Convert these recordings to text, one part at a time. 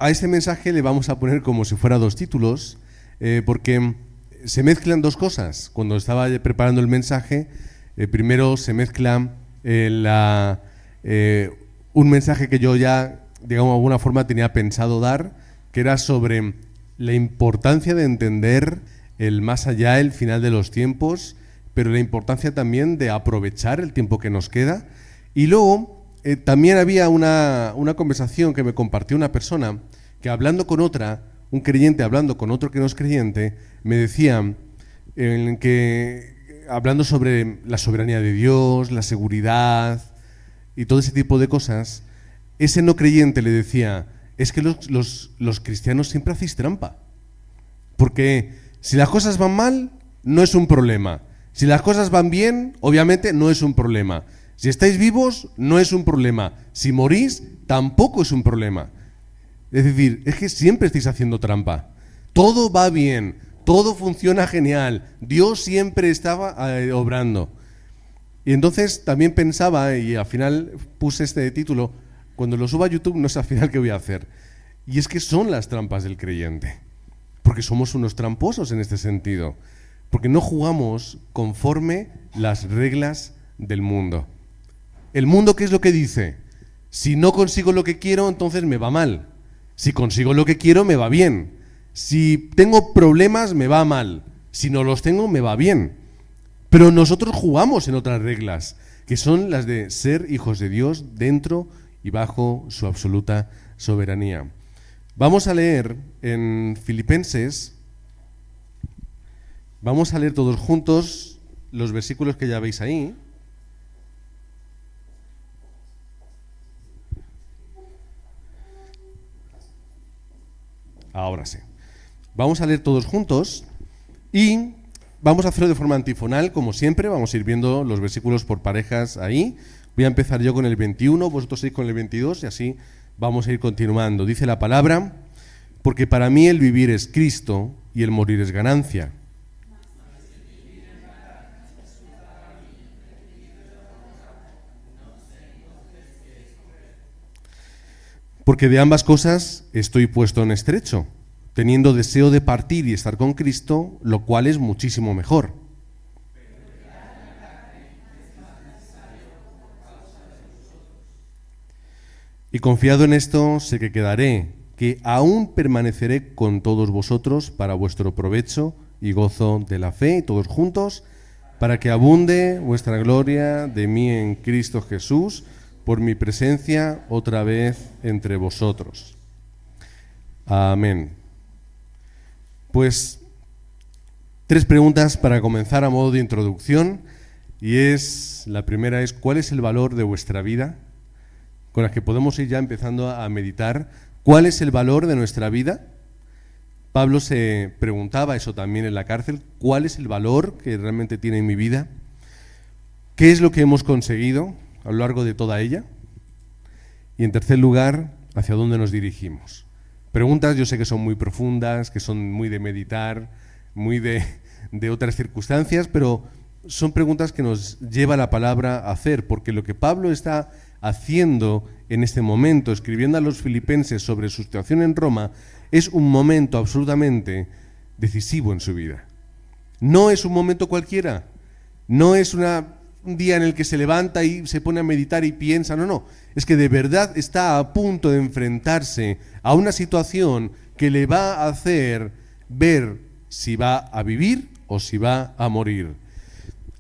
a este mensaje le vamos a poner como si fuera dos títulos, porque se mezclan dos cosas. Cuando estaba preparando el mensaje, primero se mezcla un mensaje que yo ya, digamos, de alguna forma tenía pensado dar, que era sobre la importancia de entender el más allá, el final de los tiempos, pero la importancia también de aprovechar el tiempo que nos queda. Y luego también había una conversación que me compartió una persona que, hablando con otra, un creyente hablando con otro que no es creyente, me decía, hablando sobre la soberanía de Dios, la seguridad y todo ese tipo de cosas, ese no creyente le decía, es que los cristianos siempre hacéis trampa, porque si las cosas van mal, no es un problema. Si las cosas van bien, obviamente no es un problema. Si estáis vivos, no es un problema. Si morís, tampoco es un problema. Es decir, es que siempre estáis haciendo trampa. Todo va bien, todo funciona genial. Dios siempre estaba obrando. Y entonces también pensaba, y al final puse este título, cuando lo suba a YouTube no sé al final qué voy a hacer. Y es que son las trampas del creyente. Porque somos unos tramposos en este sentido. Porque no jugamos conforme las reglas del mundo. ¿El mundo qué es lo que dice? Si no consigo lo que quiero, entonces me va mal. Si consigo lo que quiero, me va bien. Si tengo problemas, me va mal. Si no los tengo, me va bien. Pero nosotros jugamos en otras reglas, que son las de ser hijos de Dios dentro y bajo su absoluta soberanía. Vamos a leer en Filipenses, vamos a leer todos juntos los versículos que ya veis ahí. Ahora sí. Vamos a leer todos juntos y vamos a hacerlo de forma antifonal, como siempre. Vamos a ir viendo los versículos por parejas ahí. Voy a empezar yo con el 21, vosotros seguís con el 22 y así vamos a ir continuando. Dice la palabra, porque para mí el vivir es Cristo y el morir es ganancia. Porque de ambas cosas estoy puesto en estrecho, teniendo deseo de partir y estar con Cristo, lo cual es muchísimo mejor. Y confiado en esto, sé que quedaré, que aún permaneceré con todos vosotros para vuestro provecho y gozo de la fe, todos juntos, para que abunde vuestra gloria de mí en Cristo Jesús, por mi presencia otra vez entre vosotros. Amén. Pues 3 preguntas para comenzar a modo de introducción, y la primera es, ¿cuál es el valor de vuestra vida? Con las que podemos ir ya empezando a meditar. ¿Cuál es el valor de nuestra vida? Pablo se preguntaba eso también en la cárcel. ¿Cuál es el valor que realmente tiene en mi vida? ¿Qué es lo que hemos conseguido a lo largo de toda ella? Y en tercer lugar, ¿hacia dónde nos dirigimos? Preguntas yo sé que son muy profundas, que son muy de meditar, muy de otras circunstancias, pero son preguntas que nos lleva la palabra a hacer, porque lo que Pablo está haciendo en este momento, escribiendo a los filipenses sobre su situación en Roma, es un momento absolutamente decisivo en su vida. No es un momento cualquiera, no es un día en el que se levanta y se pone a meditar y piensa, no, es que de verdad está a punto de enfrentarse a una situación que le va a hacer ver si va a vivir o si va a morir.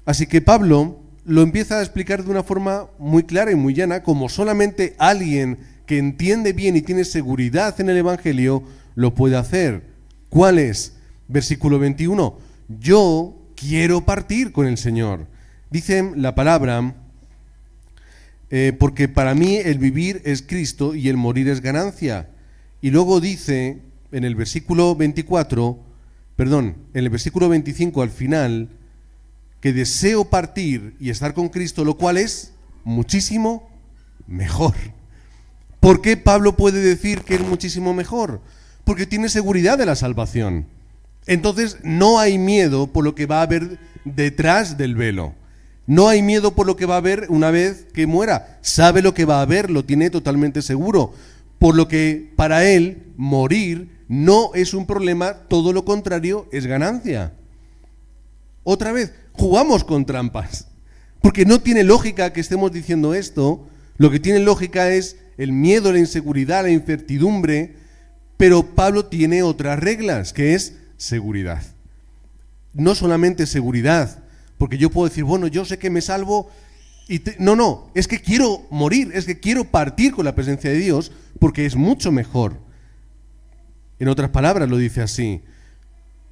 Así que Pablo lo empieza a explicar de una forma muy clara y muy llana, como solamente alguien que entiende bien y tiene seguridad en el Evangelio lo puede hacer. ¿Cuál es? Versículo 21. Yo quiero partir con el Señor. Dice la palabra, porque para mí el vivir es Cristo y el morir es ganancia. Y luego dice en el versículo 25 al final, que deseo partir y estar con Cristo, lo cual es muchísimo mejor. ¿Por qué Pablo puede decir que es muchísimo mejor? Porque tiene seguridad de la salvación. Entonces no hay miedo por lo que va a haber detrás del velo. No hay miedo por lo que va a haber una vez que muera. Sabe lo que va a haber, lo tiene totalmente seguro. Por lo que para él morir no es un problema, todo lo contrario es ganancia. Otra vez, jugamos con trampas, porque no tiene lógica que estemos diciendo esto. Lo que tiene lógica es el miedo, la inseguridad, la incertidumbre, pero Pablo tiene otras reglas, que es seguridad. No solamente seguridad, porque yo puedo decir, bueno, yo sé que me salvo, no, es que quiero morir, es que quiero partir con la presencia de Dios, porque es mucho mejor. En otras palabras lo dice así,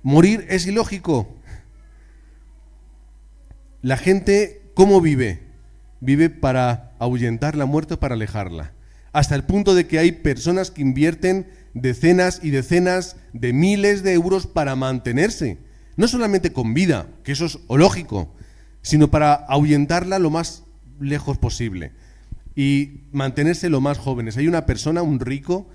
morir es ilógico. La gente, ¿cómo vive? Vive para ahuyentar la muerte, para alejarla. Hasta el punto de que hay personas que invierten decenas y decenas de miles de euros para mantenerse. No solamente con vida, que eso es lógico, sino para ahuyentarla lo más lejos posible y mantenerse lo más jóvenes. Hay una persona, un rico,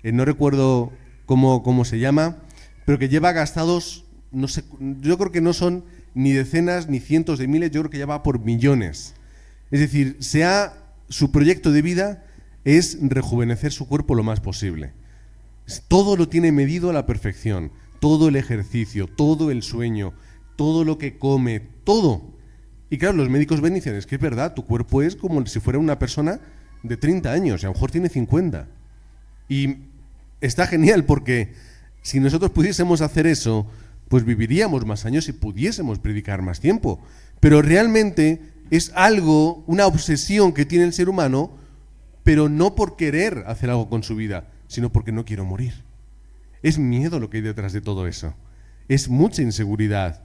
no recuerdo cómo se llama, pero que lleva gastados, no sé, yo creo que no son ni decenas ni cientos de miles, yo creo que ya va por millones. Es decir, su proyecto de vida es rejuvenecer su cuerpo lo más posible. Todo lo tiene medido a la perfección, todo el ejercicio, todo el sueño, todo lo que come, todo. Y claro, los médicos ven y dicen, es que es verdad, tu cuerpo es como si fuera una persona de 30 años, y a lo mejor tiene 50. Y está genial porque si nosotros pudiésemos hacer eso, pues viviríamos más años y pudiésemos predicar más tiempo. Pero realmente es algo, una obsesión que tiene el ser humano, pero no por querer hacer algo con su vida, sino porque no quiero morir. Es miedo lo que hay detrás de todo eso. Es mucha inseguridad.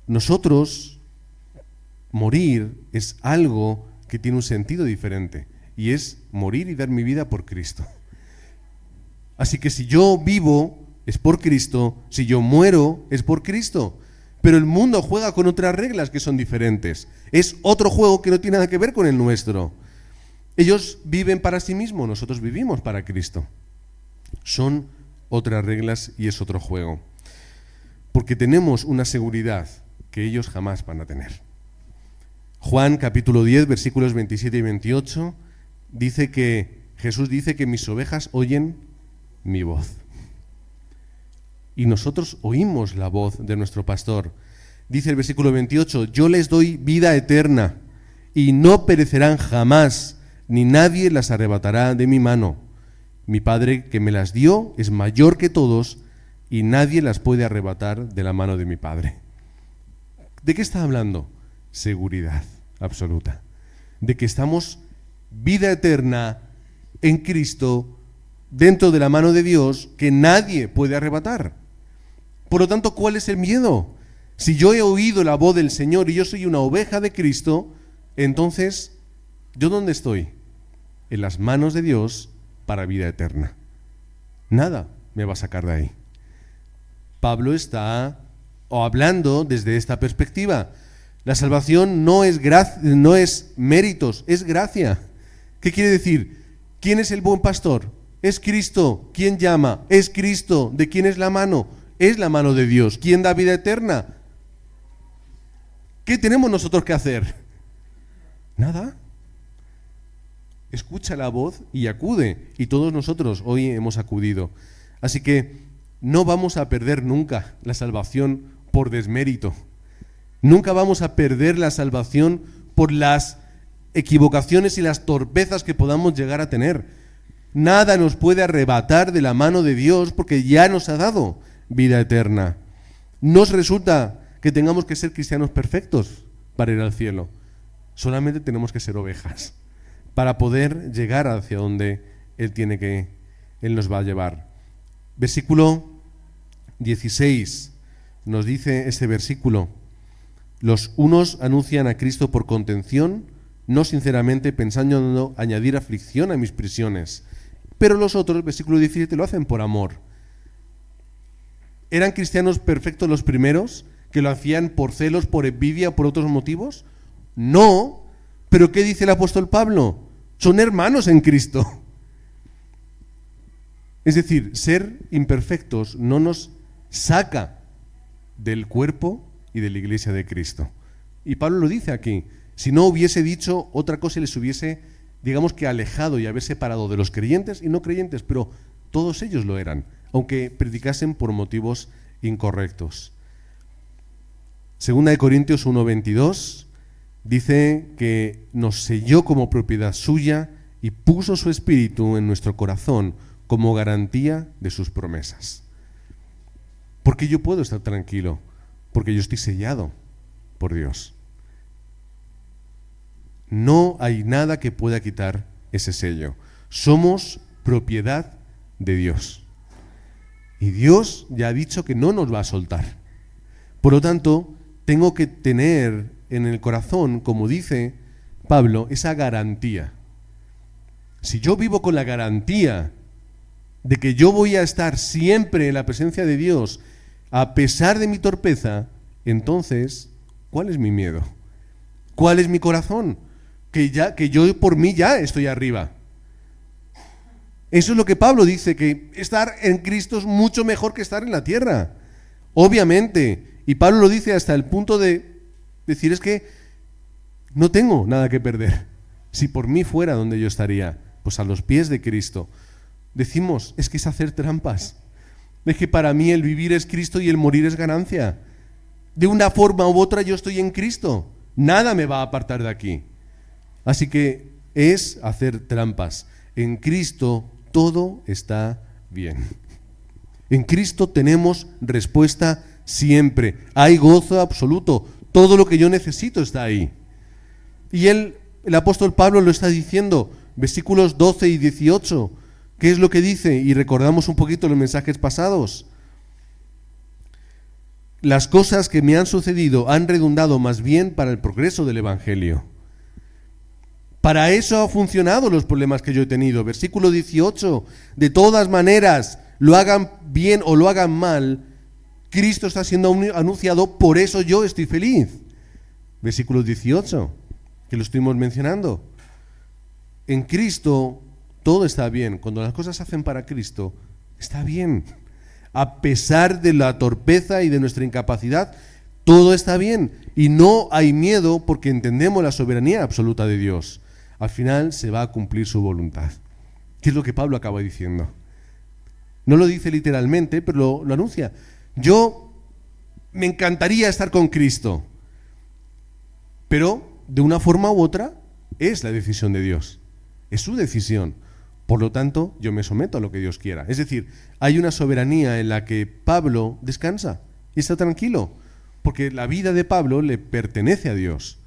Nosotros, morir es algo que tiene un sentido diferente, y es morir y dar mi vida por Cristo. Así que si yo vivo, es por Cristo, si yo muero, es por Cristo. Pero el mundo juega con otras reglas que son diferentes. Es otro juego que no tiene nada que ver con el nuestro. Ellos viven para sí mismos, nosotros vivimos para Cristo. Son otras reglas y es otro juego. Porque tenemos una seguridad que ellos jamás van a tener. Juan capítulo 10, versículos 27 y 28, Jesús dice que mis ovejas oyen mi voz. Y nosotros oímos la voz de nuestro pastor. Dice el versículo 28, yo les doy vida eterna y no perecerán jamás, ni nadie las arrebatará de mi mano. Mi Padre que me las dio es mayor que todos y nadie las puede arrebatar de la mano de mi Padre. ¿De qué está hablando? Seguridad absoluta. De que estamos vida eterna en Cristo, dentro de la mano de Dios, que nadie puede arrebatar. Por lo tanto, ¿cuál es el miedo? Si yo he oído la voz del Señor y yo soy una oveja de Cristo, entonces, ¿yo dónde estoy? En las manos de Dios para vida eterna. Nada me va a sacar de ahí. Pablo está hablando desde esta perspectiva. La salvación no es méritos, es gracia. ¿Qué quiere decir? ¿Quién es el buen pastor? Es Cristo. ¿Quién llama? Es Cristo. ¿De quién es la mano? Es la mano de Dios. ¿Quién da vida eterna? ¿Qué tenemos nosotros que hacer? Nada. Escucha la voz y acude. Y todos nosotros hoy hemos acudido. Así que no vamos a perder nunca la salvación por desmérito. Nunca vamos a perder la salvación por las equivocaciones y las torpezas que podamos llegar a tener. Nada nos puede arrebatar de la mano de Dios porque ya nos ha dado vida eterna. No resulta que tengamos que ser cristianos perfectos para ir al cielo. Solamente tenemos que ser ovejas para poder llegar hacia donde Él nos va a llevar. Versículo 16 nos dice este versículo: los unos anuncian a Cristo por contención, no sinceramente pensando añadir aflicción a mis prisiones, pero los otros, versículo 17, lo hacen por amor. ¿Eran cristianos perfectos los primeros, que lo hacían por celos, por envidia, por otros motivos? No, pero ¿qué dice el apóstol Pablo? Son hermanos en Cristo. Es decir, ser imperfectos no nos saca del cuerpo y de la iglesia de Cristo. Y Pablo lo dice aquí: si no hubiese dicho otra cosa y les hubiese digamos que alejado y haber separado de los creyentes y no creyentes, pero todos ellos lo eran, aunque predicasen por motivos incorrectos. Segunda de Corintios 1:22 dice que nos selló como propiedad suya y puso su espíritu en nuestro corazón como garantía de sus promesas. ¿Por qué yo puedo estar tranquilo? Porque yo estoy sellado por Dios. No hay nada que pueda quitar ese sello. Somos propiedad de Dios. Y Dios ya ha dicho que no nos va a soltar. Por lo tanto, tengo que tener en el corazón, como dice Pablo, esa garantía. Si yo vivo con la garantía de que yo voy a estar siempre en la presencia de Dios, a pesar de mi torpeza, entonces, ¿cuál es mi miedo? ¿Cuál es mi corazón? Que yo por mí ya estoy arriba. Eso es lo que Pablo dice, que estar en Cristo es mucho mejor que estar en la tierra. Obviamente. Y Pablo lo dice hasta el punto de decir, es que no tengo nada que perder. Si por mí fuera donde yo estaría, pues a los pies de Cristo. Decimos, es que es hacer trampas. Es que para mí el vivir es Cristo y el morir es ganancia. De una forma u otra yo estoy en Cristo. Nada me va a apartar de aquí. Así que es hacer trampas. En Cristo todo está bien. En Cristo tenemos respuesta siempre. Hay gozo absoluto. Todo lo que yo necesito está ahí. Y el apóstol Pablo lo está diciendo, versículos 12 y 18. ¿Qué es lo que dice? Y recordamos un poquito los mensajes pasados. Las cosas que me han sucedido han redundado más bien para el progreso del Evangelio. Para eso han funcionado los problemas que yo he tenido. Versículo 18. De todas maneras, lo hagan bien o lo hagan mal, Cristo está siendo anunciado, por eso yo estoy feliz. Versículo 18, que lo estuvimos mencionando. En Cristo todo está bien. Cuando las cosas se hacen para Cristo, está bien. A pesar de la torpeza y de nuestra incapacidad, todo está bien. Y no hay miedo porque entendemos la soberanía absoluta de Dios. Al final se va a cumplir su voluntad. ¿Qué es lo que Pablo acaba diciendo? No lo dice literalmente, pero lo anuncia. Yo me encantaría estar con Cristo, pero de una forma u otra es la decisión de Dios. Es su decisión. Por lo tanto, yo me someto a lo que Dios quiera. Es decir, hay una soberanía en la que Pablo descansa y está tranquilo, porque la vida de Pablo le pertenece a Dios.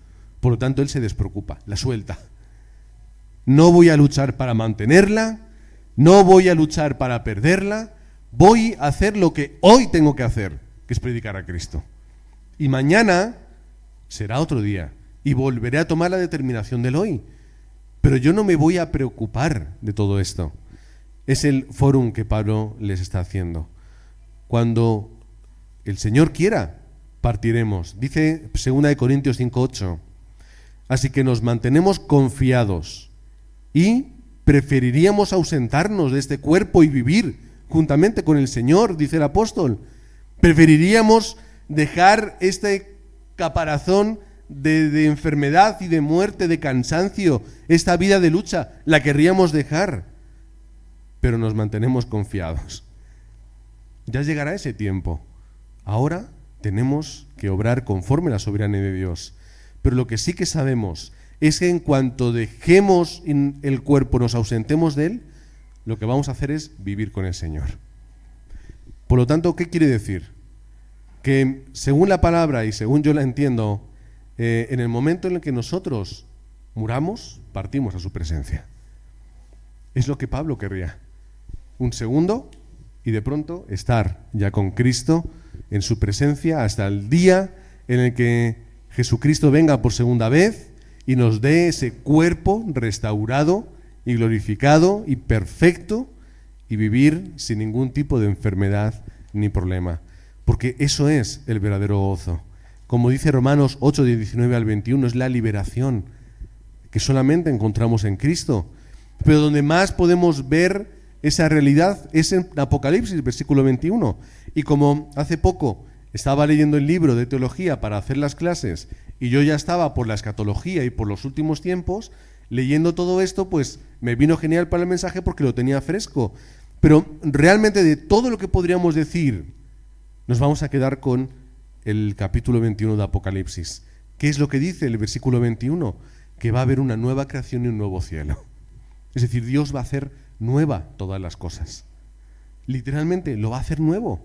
Por lo tanto, él se despreocupa, la suelta. No voy a luchar para mantenerla, no voy a luchar para perderla, voy a hacer lo que hoy tengo que hacer, que es predicar a Cristo. Y mañana será otro día y volveré a tomar la determinación del hoy. Pero yo no me voy a preocupar de todo esto. Es el fórum que Pablo les está haciendo. Cuando el Señor quiera, partiremos. Dice 2 Corintios 5:8. Así que nos mantenemos confiados y preferiríamos ausentarnos de este cuerpo y vivir juntamente con el Señor, dice el apóstol. Preferiríamos dejar este caparazón de enfermedad y de muerte, de cansancio, esta vida de lucha, la querríamos dejar, pero nos mantenemos confiados. Ya llegará ese tiempo. Ahora tenemos que obrar conforme a la soberanía de Dios. Pero lo que sí que sabemos es que en cuanto dejemos el cuerpo, nos ausentemos de él, lo que vamos a hacer es vivir con el Señor. Por lo tanto, ¿qué quiere decir? Que según la palabra y según yo la entiendo, en el momento en el que nosotros muramos, partimos a su presencia. Es lo que Pablo querría. Un segundo y de pronto estar ya con Cristo en su presencia hasta el día en el que Jesucristo venga por segunda vez y nos dé ese cuerpo restaurado y glorificado y perfecto y vivir sin ningún tipo de enfermedad ni problema. Porque eso es el verdadero gozo. Como dice Romanos 8, de 19 al 21, es la liberación que solamente encontramos en Cristo. Pero donde más podemos ver esa realidad es en Apocalipsis, versículo 21. Y como hace poco estaba leyendo el libro de teología para hacer las clases y yo ya estaba por la escatología y por los últimos tiempos, leyendo todo esto, pues me vino genial para el mensaje porque lo tenía fresco. Pero realmente de todo lo que podríamos decir, nos vamos a quedar con el capítulo 21 de Apocalipsis. ¿Qué es lo que dice el versículo 21? Que va a haber una nueva creación y un nuevo cielo. Es decir, Dios va a hacer nueva todas las cosas. Literalmente lo va a hacer nuevo.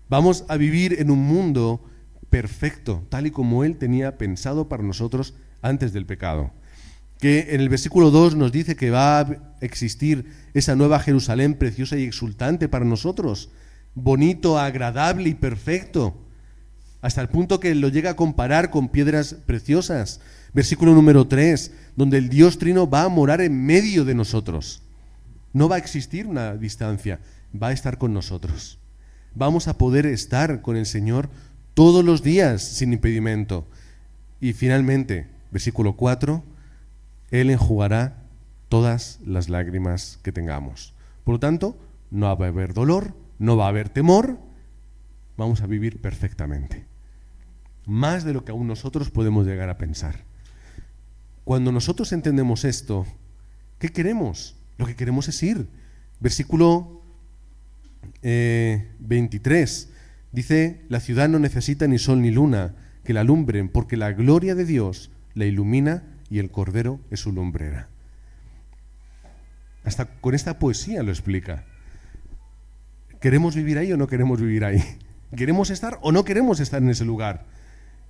Vamos a vivir en un mundo perfecto, tal y como Él tenía pensado para nosotros antes del pecado. Que en el versículo 2 nos dice que va a existir esa nueva Jerusalén preciosa y exultante para nosotros, bonito, agradable y perfecto, hasta el punto que lo llega a comparar con piedras preciosas. Versículo número 3, donde el Dios Trino va a morar en medio de nosotros. No va a existir una distancia, va a estar con nosotros. Vamos a poder estar con el Señor todos los días sin impedimento. Y finalmente, versículo 4, Él enjugará todas las lágrimas que tengamos. Por lo tanto, no va a haber dolor, no va a haber temor, vamos a vivir perfectamente. Más de lo que aún nosotros podemos llegar a pensar. Cuando nosotros entendemos esto, ¿qué queremos? Lo que queremos es ir. Versículo 23 dice: la ciudad no necesita ni sol ni luna que la alumbren, porque la gloria de Dios la ilumina y el Cordero es su lumbrera. Hasta con esta poesía lo explica. ¿Queremos vivir ahí o no queremos vivir ahí? ¿Queremos estar o no queremos estar en ese lugar?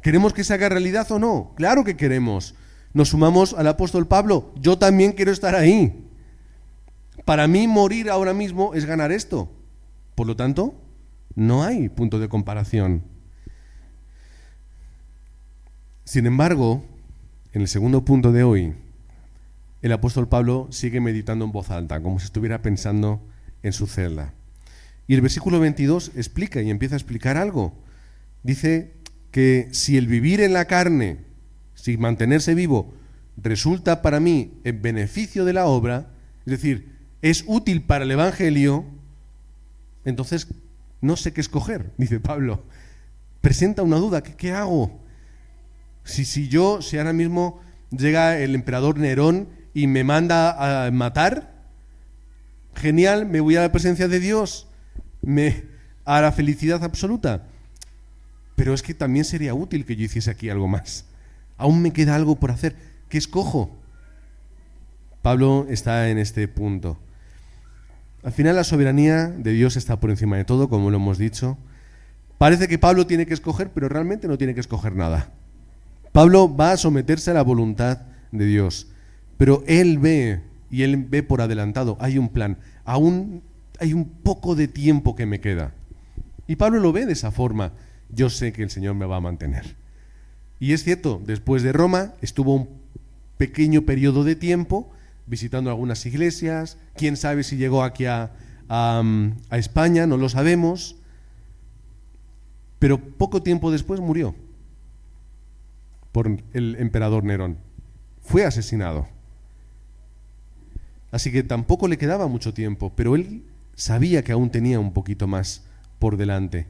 ¿Queremos que se haga realidad o no? Claro que queremos. Nos sumamos al apóstol Pablo. Yo también quiero estar ahí. Para mí morir ahora mismo es ganar esto. Por lo tanto, no hay punto de comparación. Sin embargo, en el segundo punto de hoy, el apóstol Pablo sigue meditando en voz alta, como si estuviera pensando en su celda. Y el versículo 22 explica y empieza a explicar algo. Dice que si el vivir en la carne, si mantenerse vivo, resulta para mí en beneficio de la obra, es decir, es útil para el Evangelio, entonces no sé qué escoger, dice Pablo. Presenta una duda, ¿qué hago? Si ahora mismo llega el emperador Nerón y me manda a matar, genial, me voy a la presencia de Dios, a la felicidad absoluta. Pero es que también sería útil que yo hiciese aquí algo más. Aún me queda algo por hacer. ¿Qué escojo? Pablo está en este punto. Al final la soberanía de Dios está por encima de todo, como lo hemos dicho. Parece que Pablo tiene que escoger, pero realmente no tiene que escoger nada. Pablo va a someterse a la voluntad de Dios, pero él ve por adelantado, hay un plan, aún hay un poco de tiempo que me queda. Y Pablo lo ve de esa forma: yo sé que el Señor me va a mantener. Y es cierto, después de Roma estuvo un pequeño periodo de tiempo visitando algunas iglesias, quién sabe si llegó aquí a España, no lo sabemos, pero poco tiempo después murió por el emperador Nerón. Fue asesinado. Así que tampoco le quedaba mucho tiempo, pero él sabía que aún tenía un poquito más por delante.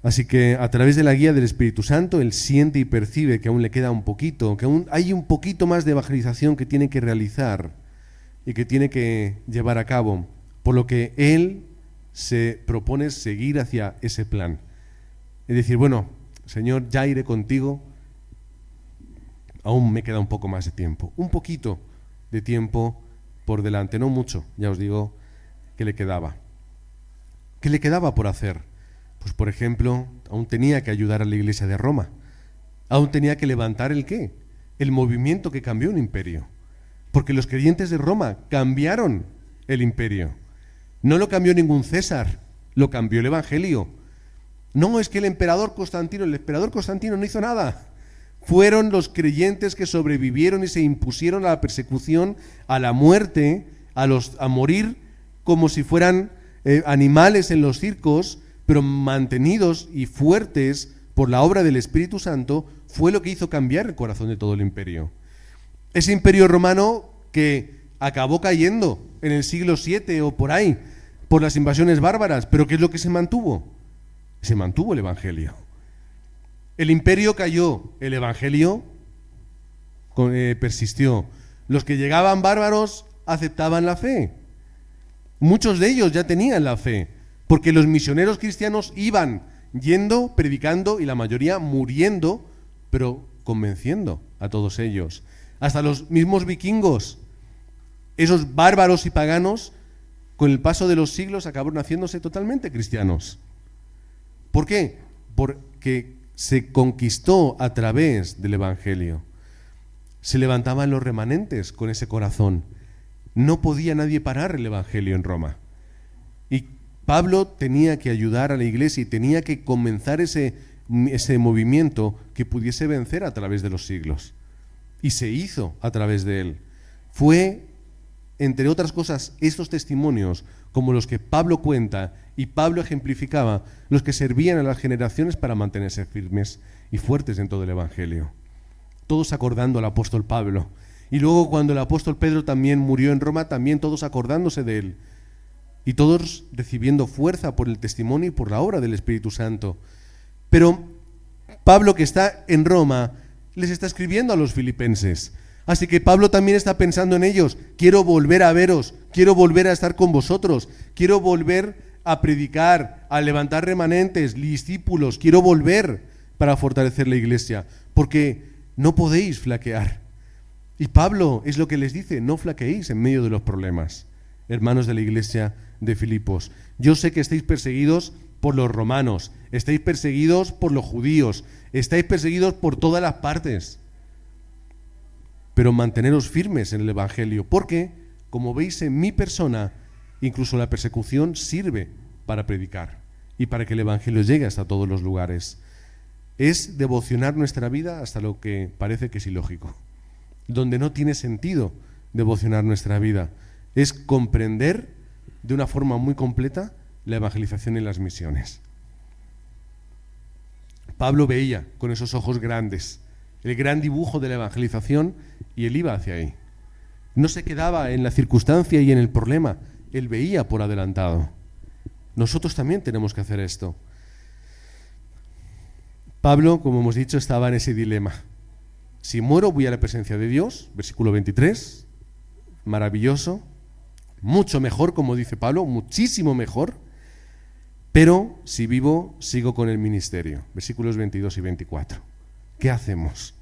Así que a través de la guía del Espíritu Santo, él siente y percibe que aún le queda un poquito, que aún hay un poquito más de evangelización que tiene que realizar y que tiene que llevar a cabo, por lo que él se propone seguir hacia ese plan. Es decir, bueno, Señor, ya iré contigo, aún me queda un poco más de tiempo, un poquito de tiempo por delante, no mucho, ya os digo que le quedaba. ¿Qué le quedaba por hacer? Pues por ejemplo, aún tenía que ayudar a la iglesia de Roma, aún tenía que levantar el ¿qué? El movimiento que cambió un imperio, porque los creyentes de Roma cambiaron el imperio, no lo cambió ningún César, lo cambió el Evangelio. No es que el emperador Constantino no hizo nada, fueron los creyentes que sobrevivieron y se impusieron a la persecución, a la muerte, a morir como si fueran animales en los circos, pero mantenidos y fuertes por la obra del Espíritu Santo, fue lo que hizo cambiar el corazón de todo el imperio. Ese imperio romano que acabó cayendo en el siglo VII o por ahí, por las invasiones bárbaras, pero ¿qué es lo que se mantuvo? Se mantuvo el Evangelio. El imperio cayó, el Evangelio persistió. Los que llegaban bárbaros aceptaban la fe. Muchos de ellos ya tenían la fe, porque los misioneros cristianos iban yendo, predicando y la mayoría muriendo, pero convenciendo a todos ellos. Hasta los mismos vikingos, esos bárbaros y paganos, con el paso de los siglos acabaron haciéndose totalmente cristianos. ¿Por qué? Porque se conquistó a través del Evangelio. Se levantaban los remanentes con ese corazón. No podía nadie parar el Evangelio en Roma. Y Pablo tenía que ayudar a la iglesia y tenía que comenzar ese movimiento que pudiese vencer a través de los siglos. Y se hizo a través de él. Fue, entre otras cosas, estos testimonios, como los que Pablo cuenta y Pablo ejemplificaba, los que servían a las generaciones para mantenerse firmes y fuertes en todo el Evangelio. Todos acordando al apóstol Pablo. Y luego cuando el apóstol Pedro también murió en Roma, también todos acordándose de él. Y todos recibiendo fuerza por el testimonio y por la obra del Espíritu Santo. Pero Pablo, que está en Roma, les está escribiendo a los filipenses. Así que Pablo también está pensando en ellos. Quiero volver a veros, quiero volver a estar con vosotros, quiero volver a predicar, a levantar remanentes, discípulos, quiero volver para fortalecer la iglesia, porque no podéis flaquear. Y Pablo es lo que les dice, no flaqueéis en medio de los problemas, hermanos de la iglesia de Filipos. Yo sé que estáis perseguidos por los romanos, estáis perseguidos por los judíos, estáis perseguidos por todas las partes, pero manteneros firmes en el Evangelio, porque, como veis en mi persona, incluso la persecución sirve para predicar y para que el Evangelio llegue hasta todos los lugares. Es devocionar nuestra vida hasta lo que parece que es ilógico, donde no tiene sentido devocionar nuestra vida. Es comprender de una forma muy completa la evangelización y las misiones. Pablo veía con esos ojos grandes el gran dibujo de la evangelización y él iba hacia ahí. No se quedaba en la circunstancia y en el problema, él veía por adelantado. Nosotros también tenemos que hacer esto. Pablo, como hemos dicho, estaba en ese dilema. Si muero, voy a la presencia de Dios, versículo 23, maravilloso, mucho mejor, como dice Pablo, muchísimo mejor, pero si vivo, sigo con el ministerio, versículos 22 y 24. ¿Qué hacemos?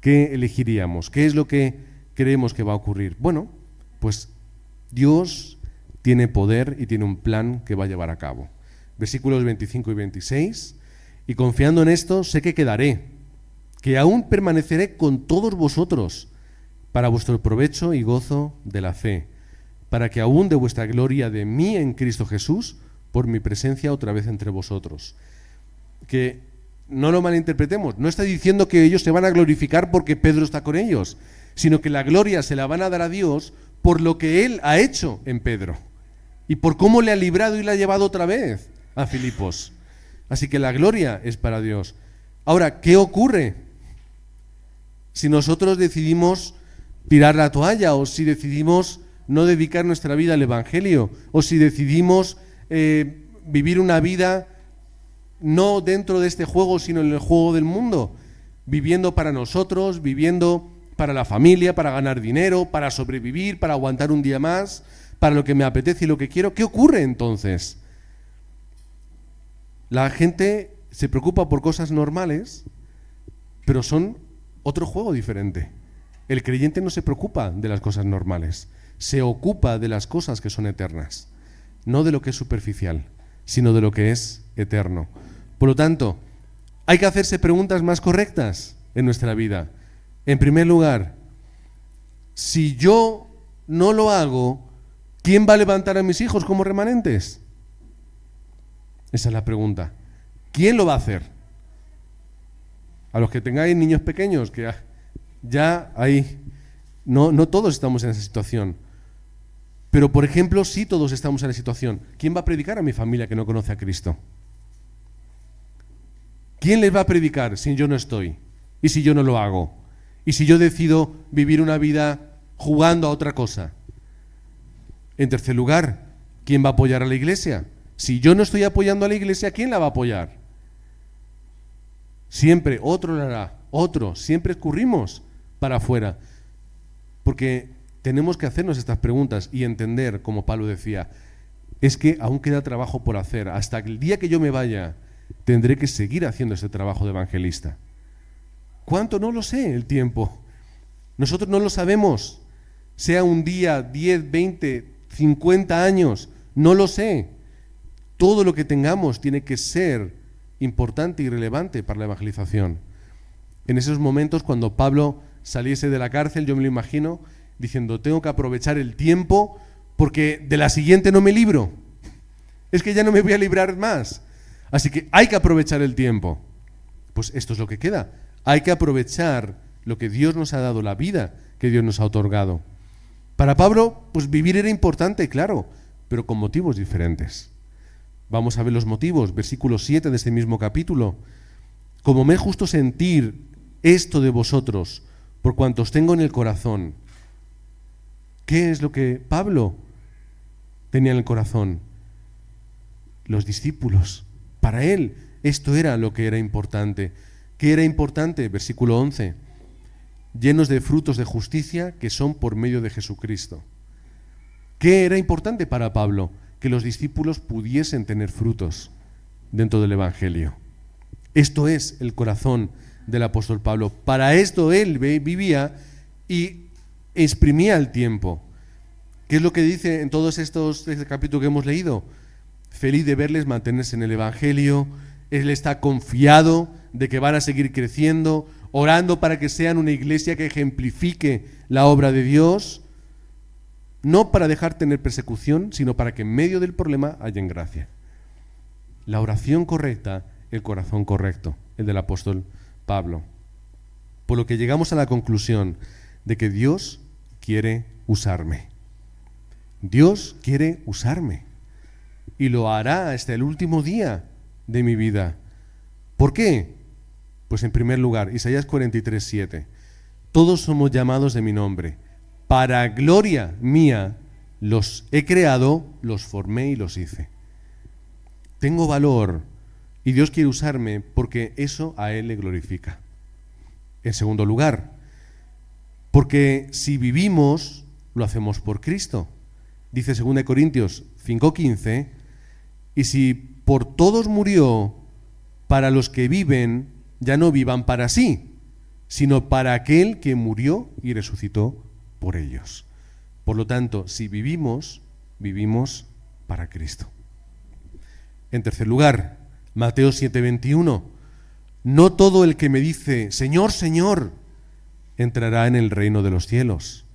¿Qué elegiríamos? ¿Qué es lo que creemos que va a ocurrir? Bueno, pues Dios tiene poder y tiene un plan que va a llevar a cabo. Versículos 25 y 26, y confiando en esto, sé que quedaré, que aún permaneceré con todos vosotros para vuestro provecho y gozo de la fe, para que aún de vuestra gloria de mí en Cristo Jesús, por mi presencia otra vez entre vosotros. Que no lo malinterpretemos, no está diciendo que ellos se van a glorificar porque Pedro está con ellos, sino que la gloria se la van a dar a Dios por lo que Él ha hecho en Pedro y por cómo le ha librado y le ha llevado otra vez a Filipos. Así que la gloria es para Dios. Ahora, ¿qué ocurre si nosotros decidimos tirar la toalla o si decidimos no dedicar nuestra vida al Evangelio o si decidimos vivir una vida no dentro de este juego, sino en el juego del mundo, viviendo para nosotros, viviendo para la familia, para ganar dinero, para sobrevivir, para aguantar un día más, para lo que me apetece y lo que quiero? ¿Qué ocurre entonces? La gente se preocupa por cosas normales, pero son otro juego diferente. El creyente no se preocupa de las cosas normales, se ocupa de las cosas que son eternas, no de lo que es superficial, sino de lo que es eterno. Por lo tanto, hay que hacerse preguntas más correctas en nuestra vida. En primer lugar, si yo no lo hago, ¿quién va a levantar a mis hijos como remanentes? Esa es la pregunta. ¿Quién lo va a hacer? A los que tengáis niños pequeños, que ya hay... No todos estamos en esa situación. Pero, por ejemplo, sí todos estamos en la situación. ¿Quién va a predicar a mi familia que no conoce a Cristo? ¿Quién les va a predicar si yo no estoy? ¿Y si yo no lo hago? ¿Y si yo decido vivir una vida jugando a otra cosa? En tercer lugar, ¿quién va a apoyar a la iglesia? Si yo no estoy apoyando a la iglesia, ¿quién la va a apoyar? Siempre otro lo hará, otro. Siempre escurrimos para afuera. porque tenemos que hacernos estas preguntas y entender, como Pablo decía, es que aún queda trabajo por hacer. Hasta el día que yo me vaya, tendré que seguir haciendo este trabajo de evangelista. ¿Cuánto? No lo sé el tiempo. Nosotros no lo sabemos. Sea un día, 10, 20, 50 años, no lo sé. Todo lo que tengamos tiene que ser importante y relevante para la evangelización. En esos momentos, cuando Pablo saliese de la cárcel, yo me lo imagino diciendo, tengo que aprovechar el tiempo porque de la siguiente no me libro. Es que ya no me voy a librar más. Así que hay que aprovechar el tiempo. Pues esto es lo que queda. Hay que aprovechar lo que Dios nos ha dado, la vida que Dios nos ha otorgado. Para Pablo, pues vivir era importante, claro, pero con motivos diferentes. Vamos a ver los motivos, versículo 7 de este mismo capítulo. Como me es justo sentir esto de vosotros, por cuanto os tengo en el corazón. ¿Qué es lo que Pablo tenía en el corazón? Los discípulos. Para él esto era lo que era importante. ¿Qué era importante? Versículo 11. Llenos de frutos de justicia que son por medio de Jesucristo. ¿Qué era importante para Pablo? Que los discípulos pudiesen tener frutos dentro del Evangelio. Esto es el corazón del apóstol Pablo. Para esto él vivía y exprimía el tiempo. ¿Qué es lo que dice en todos estos capítulos que hemos leído? Feliz de verles mantenerse en el Evangelio. Él está confiado de que van a seguir creciendo, orando para que sean una iglesia que ejemplifique la obra de Dios, no para dejar tener persecución, sino para que en medio del problema hayan gracia. La oración correcta, el corazón correcto, el del apóstol Pablo. Por lo que llegamos a la conclusión de que Dios quiere usarme. Dios quiere usarme. Y lo hará hasta el último día de mi vida. ¿Por qué? Pues en primer lugar, Isaías 43:7. Todos somos llamados de mi nombre. Para gloria mía los he creado, los formé y los hice. Tengo valor y Dios quiere usarme porque eso a Él le glorifica. En segundo lugar, porque si vivimos, lo hacemos por Cristo. Dice 2 Corintios 5:15, y si por todos murió, para los que viven, ya no vivan para sí, sino para aquel que murió y resucitó por ellos. Por lo tanto, si vivimos, vivimos para Cristo. En tercer lugar, Mateo 7:21, no todo el que me dice, Señor, Señor, entrará en el reino de los cielos,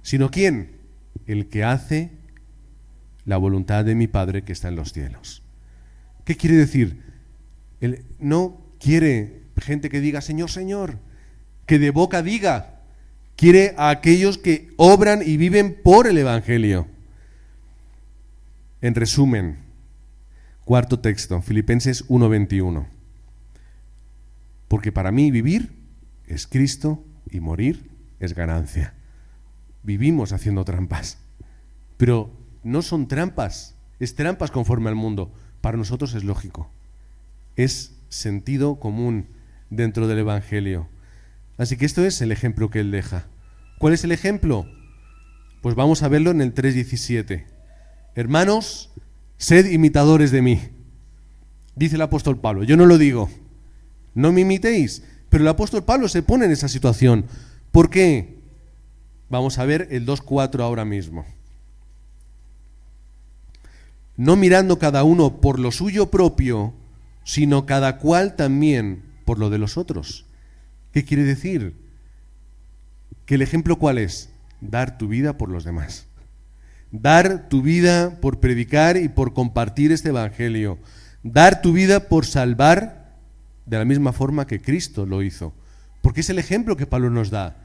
sino ¿quién? El que hace la voluntad de mi Padre que está en los cielos. ¿Qué quiere decir? Él no quiere gente que diga, Señor, Señor, que de boca diga. Quiere a aquellos que obran y viven por el Evangelio. En resumen, cuarto texto, Filipenses 1:21. Porque para mí vivir es Cristo y morir es ganancia. Vivimos haciendo trampas, pero no son trampas, es trampas conforme al mundo. Para nosotros es lógico, es sentido común dentro del Evangelio. Así que esto es el ejemplo que él deja. ¿Cuál es el ejemplo? Pues vamos a verlo en el 3:17. Hermanos, sed imitadores de mí. Dice el apóstol Pablo, yo no lo digo, no me imitéis, pero el apóstol Pablo se pone en esa situación. ¿Por qué? Vamos a ver el 2:4 ahora mismo. No mirando cada uno por lo suyo propio, sino cada cual también por lo de los otros. ¿Qué quiere decir? Que el ejemplo ¿cuál es? Dar tu vida por los demás. Dar tu vida por predicar y por compartir este evangelio. Dar tu vida por salvar de la misma forma que Cristo lo hizo. Porque es el ejemplo que Pablo nos da.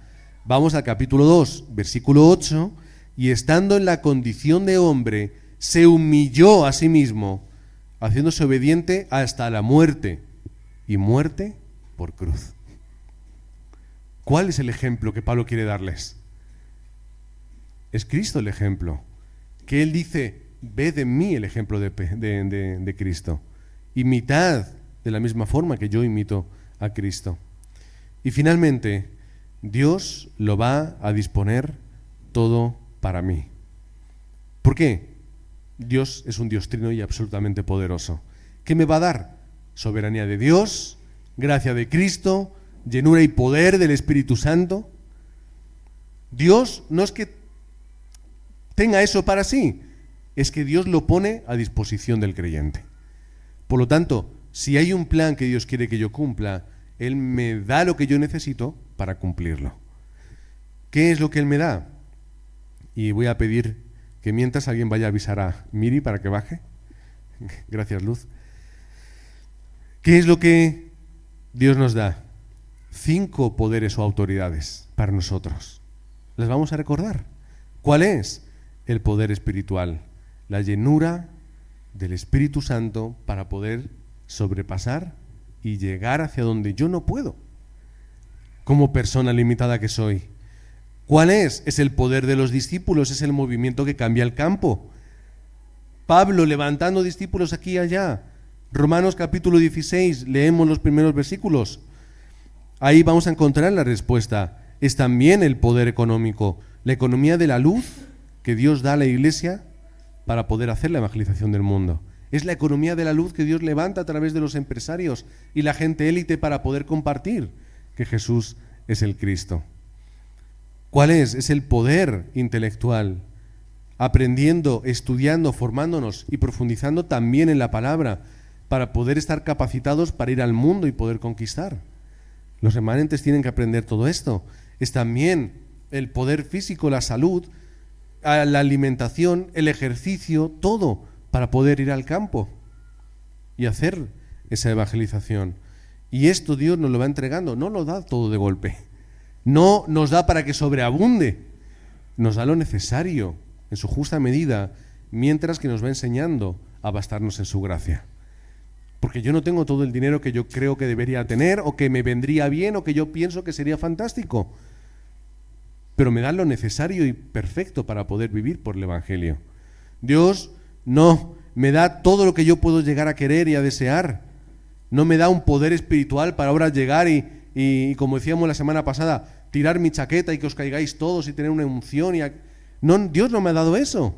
Vamos al capítulo 2, versículo 8. Y estando en la condición de hombre, se humilló a sí mismo, haciéndose obediente hasta la muerte. Y muerte por cruz. ¿Cuál es el ejemplo que Pablo quiere darles? Es Cristo el ejemplo. Que él dice, ved en mí el ejemplo de Cristo. Imitad de la misma forma que yo imito a Cristo. Y finalmente, Dios lo va a disponer todo para mí. ¿Por qué? Dios es un Dios trino y absolutamente poderoso. ¿Qué me va a dar? Soberanía de Dios, gracia de Cristo, llenura y poder del Espíritu Santo. Dios no es que tenga eso para sí, es que Dios lo pone a disposición del creyente. Por lo tanto, si hay un plan que Dios quiere que yo cumpla, Él me da lo que yo necesito para cumplirlo. ¿Qué es lo que Él me da? Y voy a pedir que mientras alguien vaya a avisar a Miri para que baje. Gracias, Luz. ¿Qué es lo que Dios nos da? 5 poderes o autoridades para nosotros. ¿Las vamos a recordar? ¿Cuál es? El poder espiritual, la llenura del Espíritu Santo para poder sobrepasar y llegar hacia donde yo no puedo, como persona limitada que soy. ¿Cuál es? Es el poder de los discípulos, es el movimiento que cambia el campo. Pablo levantando discípulos aquí y allá. Romanos capítulo 16, leemos los primeros versículos. Ahí vamos a encontrar la respuesta. Es también el poder económico, la economía de la luz que Dios da a la iglesia para poder hacer la evangelización del mundo. Es la economía de la luz que Dios levanta a través de los empresarios y la gente élite para poder compartir que Jesús es el Cristo. ¿Cuál es? Es el poder intelectual, aprendiendo, estudiando, formándonos y profundizando también en la palabra para poder estar capacitados para ir al mundo y poder conquistar. Los remanentes tienen que aprender todo esto. Es también el poder físico, la salud, la alimentación, el ejercicio, todo para poder ir al campo y hacer esa evangelización. Y esto Dios nos lo va entregando, no lo da todo de golpe. No nos da para que sobreabunde, nos da lo necesario en su justa medida, mientras que nos va enseñando a bastarnos en su gracia. Porque yo no tengo todo el dinero que yo creo que debería tener, o que me vendría bien, o que yo pienso que sería fantástico. Pero me da lo necesario y perfecto para poder vivir por el Evangelio. Dios no me da todo lo que yo puedo llegar a querer y a desear. No me da un poder espiritual para ahora llegar y como decíamos la semana pasada, tirar mi chaqueta y que os caigáis todos y tener una unción. No, Dios no me ha dado eso.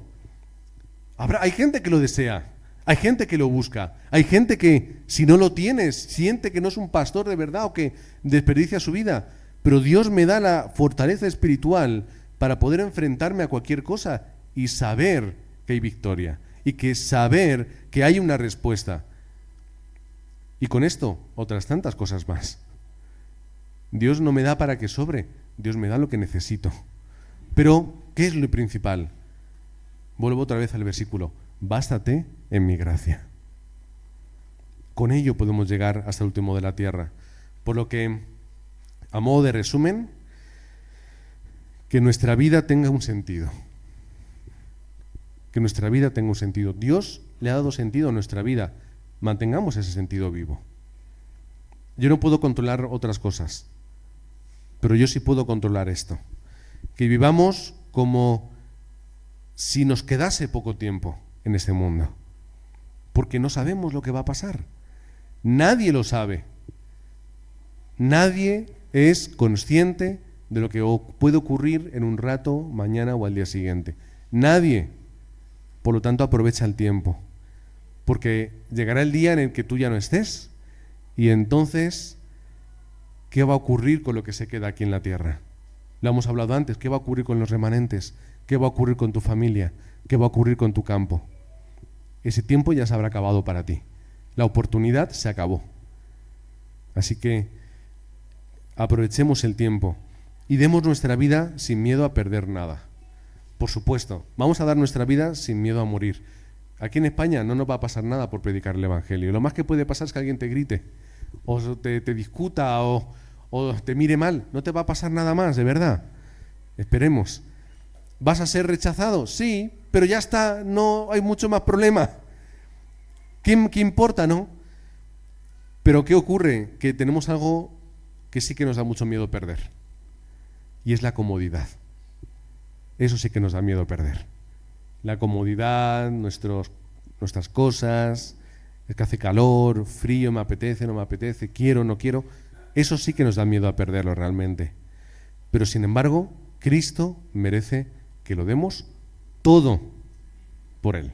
Hay gente que lo desea, hay gente que lo busca, hay gente que si no lo tienes siente que no es un pastor de verdad o que desperdicia su vida. Pero Dios me da la fortaleza espiritual para poder enfrentarme a cualquier cosa y saber que hay victoria y que saber que hay una respuesta. Y con esto, otras tantas cosas más. Dios no me da para que sobre, Dios me da lo que necesito. Pero, ¿qué es lo principal? Vuelvo otra vez al versículo. Bástate en mi gracia. Con ello podemos llegar hasta el último de la tierra. Por lo que, a modo de resumen, que nuestra vida tenga un sentido. Que nuestra vida tenga un sentido. Dios le ha dado sentido a nuestra vida. Mantengamos ese sentido vivo. Yo no puedo controlar otras cosas, pero yo sí puedo controlar esto. Que vivamos como si nos quedase poco tiempo en este mundo, porque no sabemos lo que va a pasar. Nadie lo sabe. Nadie es consciente de lo que puede ocurrir en un rato, mañana o al día siguiente. Nadie. Por lo tanto, aprovecha el tiempo, porque llegará el día en el que tú ya no estés, y entonces, ¿qué va a ocurrir con lo que se queda aquí en la tierra? Lo hemos hablado antes. ¿Qué va a ocurrir con los remanentes? ¿Qué va a ocurrir con tu familia? ¿Qué va a ocurrir con tu campo? Ese tiempo ya se habrá acabado para ti. La oportunidad se acabó. Así que aprovechemos el tiempo y demos nuestra vida sin miedo a perder nada. Por supuesto, vamos a dar nuestra vida sin miedo a morir. Aquí en España no nos va a pasar nada por predicar el Evangelio. Lo más que puede pasar es que alguien te grite, o te discuta, o te mire mal. No te va a pasar nada más, de verdad. Esperemos. ¿Vas a ser rechazado? Sí, pero ya está, no hay mucho más problema. ¿Qué importa, no? Pero ¿qué ocurre? Que tenemos algo que sí que nos da mucho miedo perder. Y es la comodidad. Eso sí que nos da miedo perder. La comodidad, nuestras cosas, es que hace calor, frío, me apetece, no me apetece, quiero, no quiero. Eso sí que nos da miedo a perderlo realmente. Pero sin embargo, Cristo merece que lo demos todo por Él.